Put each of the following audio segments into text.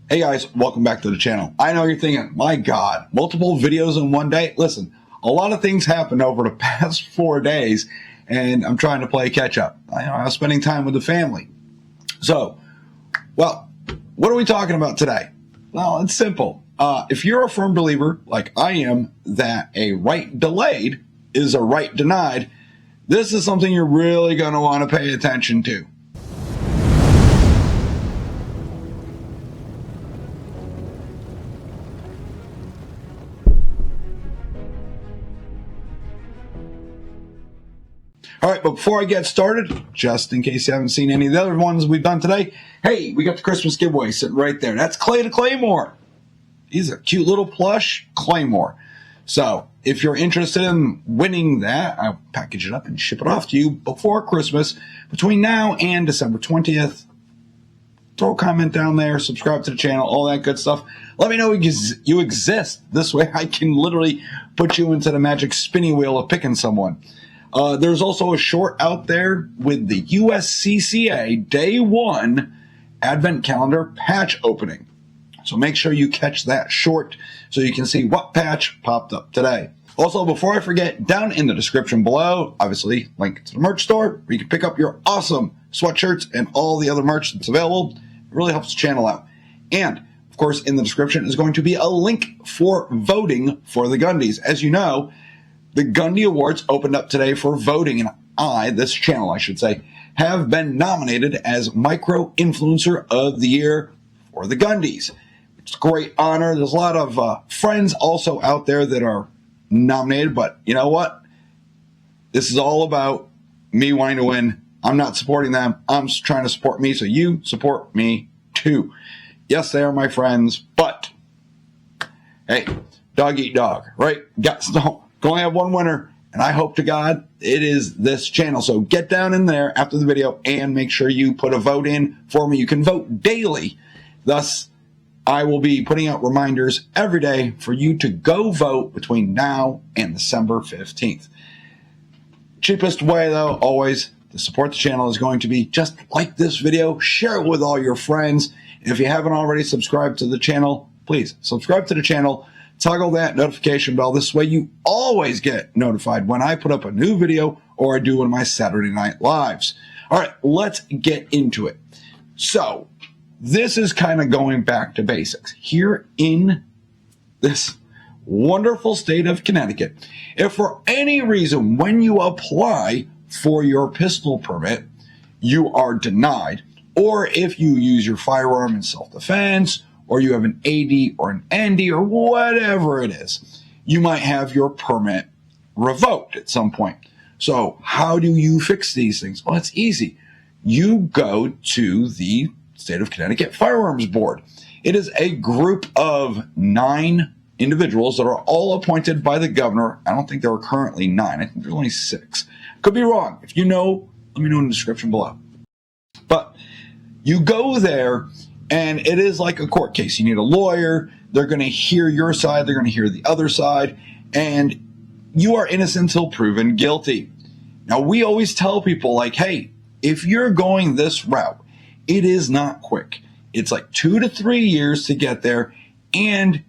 Hey guys, welcome back to the channel. I know you're thinking, my God, multiple videos in one day? Listen, a lot of things happened over the past 4 days, and I'm trying to play catch up. I was spending time with the family. So, well, what are we talking about today? Well, it's simple. If you're a firm believer, like I am, that a right delayed is a right denied, this is something you're really going to want to pay attention to. All right, but before I get started, just in case you haven't seen any of the other ones we've done today, hey, we got the Christmas giveaway sitting right there. That's Clay to Claymore. He's a cute little plush Claymore. So if you're interested in winning that, I'll package it up and ship it off to you before Christmas. Between now and December 20th, throw a comment down there, subscribe to the channel, all that good stuff. Let me know you exist. This way I can literally put you into the magic spinning wheel of picking someone. There's also a short out there with the USCCA Day 1 Advent Calendar patch opening. So make sure you catch that short so you can see what patch popped up today. Also, before I forget, down in the description below, obviously, link to the merch store where you can pick up your awesome sweatshirts and all the other merch that's available. It really helps the channel out. And, of course, in the description is going to be a link for voting for the Gundies. As you know, the Gundy Awards opened up today for voting, and this channel, I should say, have been nominated as Micro Influencer of the Year for the Gundies. It's a great honor. There's a lot of friends also out there that are nominated, but you know what? This is all about me wanting to win. I'm not supporting them. I'm just trying to support me, so you support me too. Yes, they are my friends, but hey, dog eat dog, right? Only have one winner, and I hope to God it is this channel. So get down in there after the video and make sure you put a vote in for me. You can vote daily. Thus, I will be putting out reminders every day for you to go vote between now and December 15th. Cheapest way, though, always to support the channel is going to be just like this video. Share it with all your friends. If you haven't already subscribed to the channel, please subscribe to the channel. Toggle that notification bell. This way you always get notified when I put up a new video or I do one of my Saturday Night Lives. All right, let's get into it. So this is kind of going back to basics. Here in this wonderful state of Connecticut, if for any reason when you apply for your pistol permit, you are denied, or if you use your firearm in self-defense, or you have an AD or an ND or whatever it is, you might have your permit revoked at some point. So how do you fix these things? Well, it's easy. You go to the State of Connecticut Firearms Board. It is a group of 9 individuals that are all appointed by the governor. I don't think there are currently 9. I think there's only 6. Could be wrong. If you know, let me know in the description below. But you go there, and it is like a court case. You need a lawyer. They're going to hear your side. They're going to hear the other side. And you are innocent until proven guilty. Now, we always tell people, like, hey, if you're going this route, it is not quick. It's like 2 to 3 years to get there, and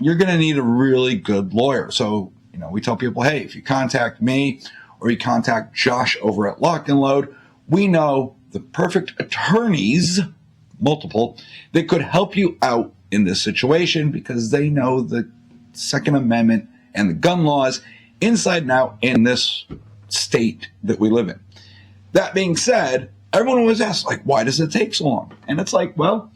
you're going to need a really good lawyer. So, we tell people, hey, if you contact me or you contact Josh over at Lock and Load, we know the perfect attorneys, multiple, that could help you out in this situation because they know the Second Amendment and the gun laws inside and out in this state that we live in. That being said, everyone always asks, like, why does it take so long? And it's like, well,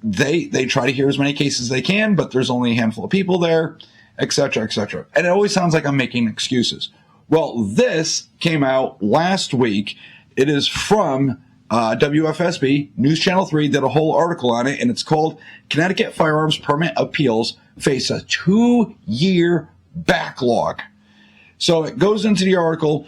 they try to hear as many cases as they can, but there's only a handful of people there, etc., etc. And it always sounds like I'm making excuses. Well, this came out last week. It is from WFSB, News Channel 3 did a whole article on it, and it's called Connecticut Firearms Permit Appeals Face a 2-Year Backlog. So it goes into the article,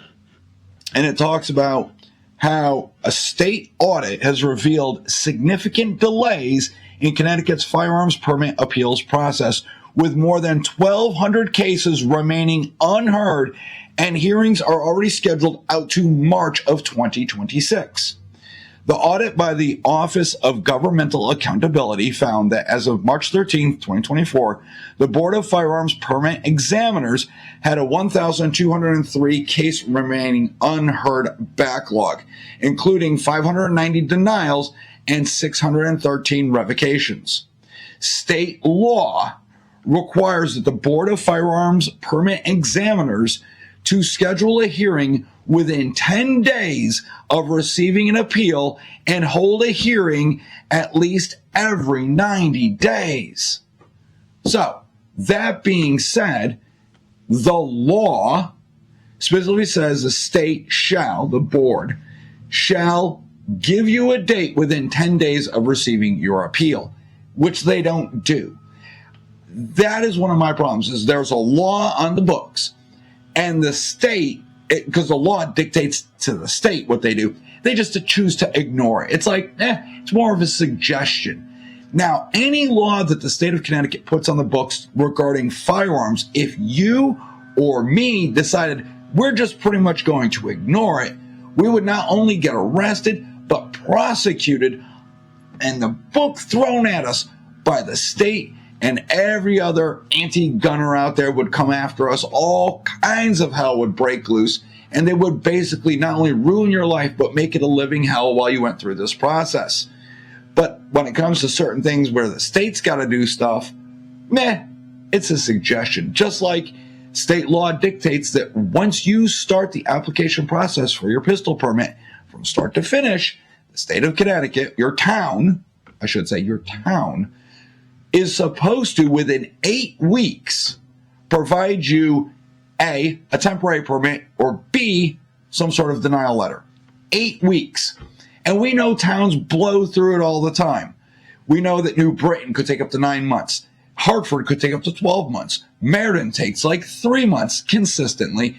and it talks about how a state audit has revealed significant delays in Connecticut's firearms permit appeals process, with more than 1,200 cases remaining unheard, and hearings are already scheduled out to March of 2026. The audit by the Office of Governmental Accountability found that as of March 13, 2024, the Board of Firearms Permit Examiners had a 1,203 case remaining unheard backlog, including 590 denials and 613 revocations. State law requires that the Board of Firearms Permit Examiners to schedule a hearing within 10 days of receiving an appeal and hold a hearing at least every 90 days. So, that being said, the law specifically says the state shall, the board, shall give you a date within 10 days of receiving your appeal, which they don't do. That is one of my problems, is there's a law on the books, and the state, because the law dictates to the state what they do, they just choose to ignore it. It's like, it's more of a suggestion. Now, any law that the state of Connecticut puts on the books regarding firearms, if you or me decided we're just pretty much going to ignore it, we would not only get arrested, but prosecuted and the book thrown at us by the state, and every other anti-gunner out there would come after us. All kinds of hell would break loose, and they would basically not only ruin your life, but make it a living hell while you went through this process. But when it comes to certain things where the state's got to do stuff, it's a suggestion. Just like state law dictates that once you start the application process for your pistol permit, from start to finish, the state of Connecticut, your town, is supposed to, within 8 weeks, provide you A, a temporary permit, or B, some sort of denial letter. 8 weeks. And we know towns blow through it all the time. We know that New Britain could take up to 9 months. Hartford could take up to 12 months. Meriden takes like 3 months consistently.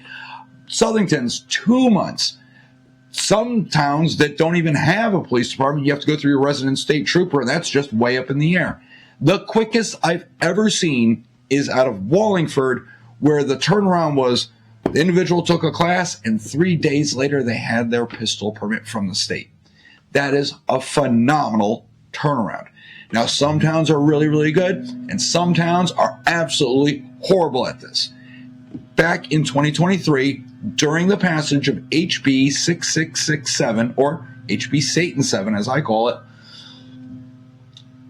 Southington's 2 months. Some towns that don't even have a police department, you have to go through your resident state trooper, and that's just way up in the air. The quickest I've ever seen is out of Wallingford, where the turnaround was the individual took a class, and 3 days later they had their pistol permit from the state. That is a phenomenal turnaround. Now, some towns are really, really good, and some towns are absolutely horrible at this. Back in 2023, during the passage of HB 6667, or HB Satan 7 as I call it,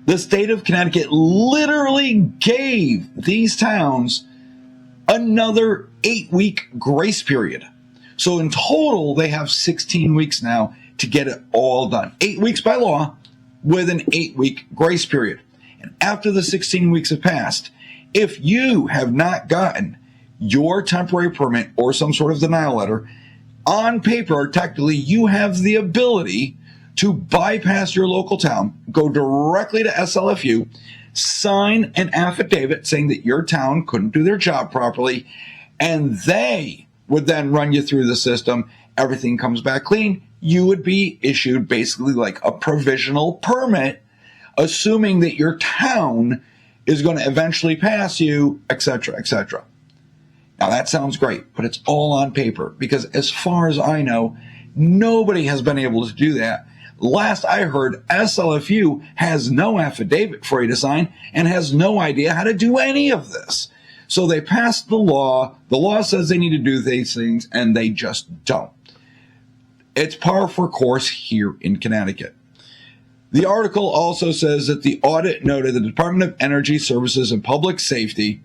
the state of Connecticut literally gave these towns another 8-week grace period. So in total, they have 16 weeks now to get it all done. 8 weeks by law with an 8-week grace period. And after the 16 weeks have passed, if you have not gotten your temporary permit or some sort of denial letter, on paper, technically, you have the ability to bypass your local town, go directly to SLFU, sign an affidavit saying that your town couldn't do their job properly, and they would then run you through the system. Everything comes back clean. You would be issued basically like a provisional permit, assuming that your town is going to eventually pass you, etc., etc. Now, that sounds great, but it's all on paper, because as far as I know, nobody has been able to do that. Last I heard, SLFU has no affidavit for you to sign and has no idea how to do any of this. So they passed the law. The law says they need to do these things, and they just don't. It's par for course here in Connecticut. The article also says that the audit noted the Department of Energy Services and Public Safety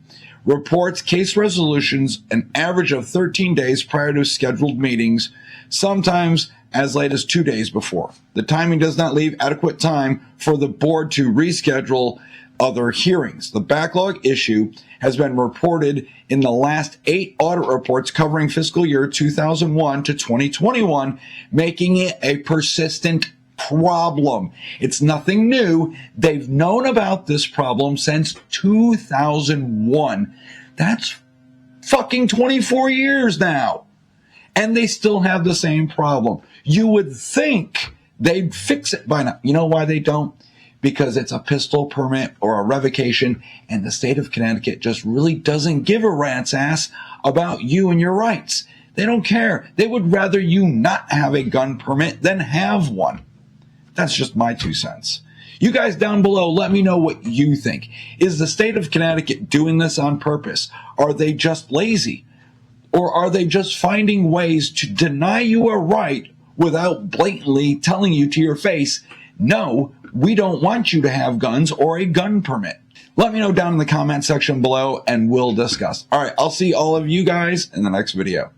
reports case resolutions an average of 13 days prior to scheduled meetings, sometimes as late as 2 days before. The timing does not leave adequate time for the board to reschedule other hearings. The backlog issue has been reported in the last 8 audit reports covering fiscal year 2001 to 2021, making it a persistent problem. It's nothing new. They've known about this problem since 2001. That's fucking 24 years now. And they still have the same problem. You would think they'd fix it by now. You know why they don't? Because it's a pistol permit or a revocation, and the state of Connecticut just really doesn't give a rat's ass about you and your rights. They don't care. They would rather you not have a gun permit than have one. That's just my 2 cents. You guys down below, let me know what you think. Is the state of Connecticut doing this on purpose? Are they just lazy? Or are they just finding ways to deny you a right without blatantly telling you to your face, no, we don't want you to have guns or a gun permit? Let me know down in the comment section below and we'll discuss. All right, I'll see all of you guys in the next video.